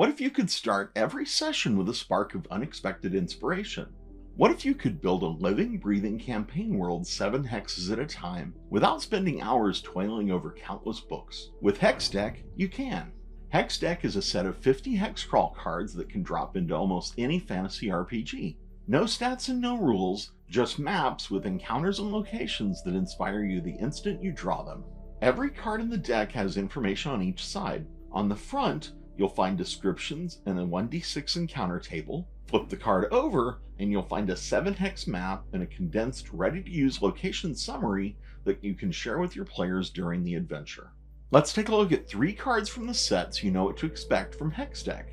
What if you could start every session with a spark of unexpected inspiration? What if you could build a living, breathing campaign world 7 hexes at a time without spending hours toiling over countless books? With Hexdeck, you can. Hexdeck is a set of 50 Hexcrawl cards that can drop into almost any fantasy RPG. No stats and no rules, just maps with encounters and locations that inspire you the instant you draw them. Every card in the deck has information on each side. On the front, you'll find descriptions and a 1d6 encounter table. Flip the card over and you'll find a 7 hex map and a condensed, ready-to-use location summary that you can share with your players during the adventure. Let's take a look at 3 cards from the set so you know what to expect from Hexdeck.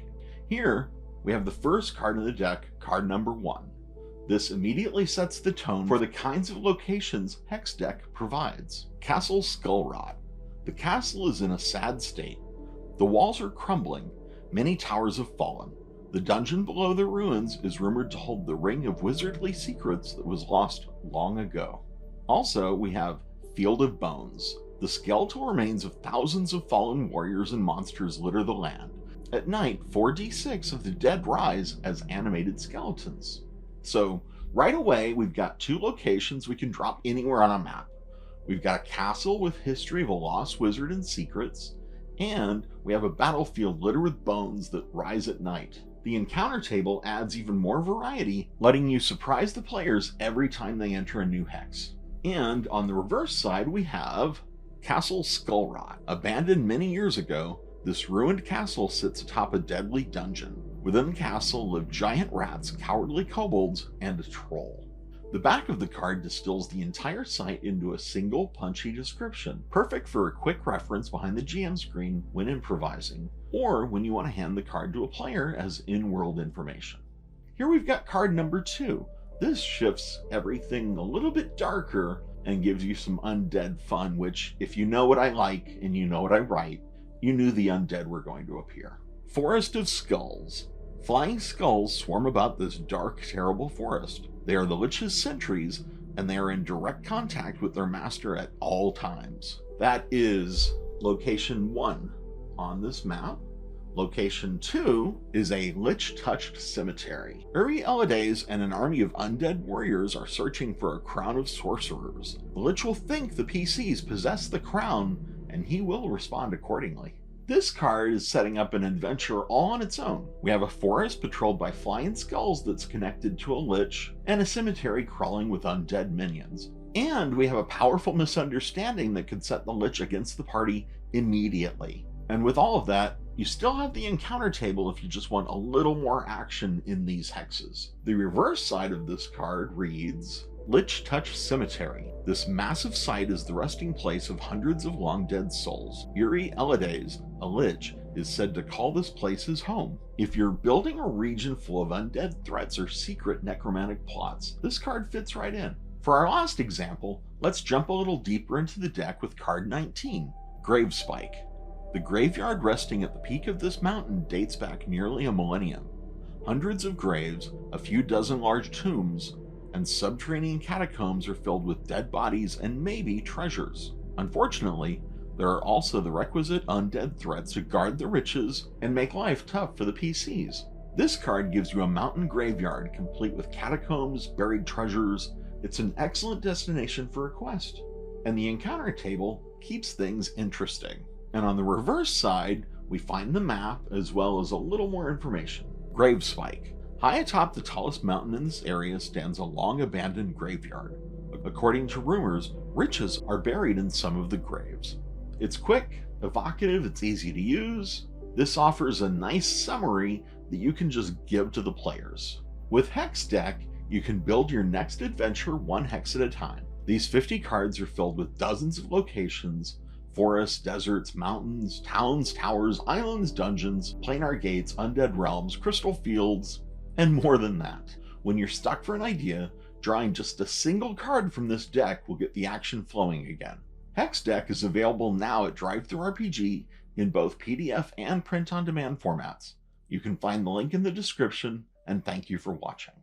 Here, we have the first card in the deck, card number 1. This immediately sets the tone for the kinds of locations Hexdeck provides. Castle Skullrot. The castle is in a sad state. The walls are crumbling, many towers have fallen. The dungeon below the ruins is rumored to hold the ring of wizardly secrets that was lost long ago. Also, we have Field of Bones. The skeletal remains of thousands of fallen warriors and monsters litter the land. At night, 4d6 of the dead rise as animated skeletons. So, right away, we've got 2 locations we can drop anywhere on a map. We've got a castle with history of a lost wizard and secrets, and we have a battlefield littered with bones that rise at night. The encounter table adds even more variety, letting you surprise the players every time they enter a new hex. And on the reverse side, we have Castle Skullrot. Abandoned many years ago, this ruined castle sits atop a deadly dungeon. Within the castle live giant rats, cowardly kobolds, and a troll. The back of the card distills the entire site into a single punchy description, perfect for a quick reference behind the GM screen when improvising, or when you want to hand the card to a player as in-world information. Here we've got card number 2. This shifts everything a little bit darker and gives you some undead fun, which, if you know what I like and you know what I write, you knew the undead were going to appear. Forest of Skulls. Flying skulls swarm about this dark, terrible forest. They are the Lich's sentries, and they are in direct contact with their master at all times. That is location 1 on this map. Location 2 is a Lich-touched cemetery. Uri Elades and an army of undead warriors are searching for a crown of sorcerers. The Lich will think the PCs possess the crown, and he will respond accordingly. This card is setting up an adventure all on its own. We have a forest patrolled by flying skulls that's connected to a lich, and a cemetery crawling with undead minions. And we have a powerful misunderstanding that could set the lich against the party immediately. And with all of that, you still have the encounter table if you just want a little more action in these hexes. The reverse side of this card reads, Lich-touched Cemetery. This massive site is the resting place of hundreds of long-dead souls. Uri Elades, a lich, is said to call this place his home. If you're building a region full of undead threats or secret necromantic plots, this card fits right in. For our last example, let's jump a little deeper into the deck with card 19, Gravespike. The graveyard resting at the peak of this mountain dates back nearly a millennium. Hundreds of graves, a few dozen large tombs, and subterranean catacombs are filled with dead bodies and maybe treasures. Unfortunately, there are also the requisite undead threats to guard the riches and make life tough for the PCs. This card gives you a mountain graveyard complete with catacombs, buried treasures. It's an excellent destination for a quest. And the encounter table keeps things interesting. And on the reverse side, we find the map as well as a little more information. Gravespike. High atop the tallest mountain in this area stands a long abandoned graveyard. According to rumors, riches are buried in some of the graves. It's quick, evocative, it's easy to use. This offers a nice summary that you can just give to the players. With Hexdeck, you can build your next adventure 1 hex at a time. These 50 cards are filled with dozens of locations, forests, deserts, mountains, towns, towers, islands, dungeons, planar gates, undead realms, crystal fields, and more than that. When you're stuck for an idea, drawing just a single card from this deck will get the action flowing again. Hexdeck is available now at DriveThruRPG in both PDF and print-on-demand formats. You can find the link in the description, and thank you for watching.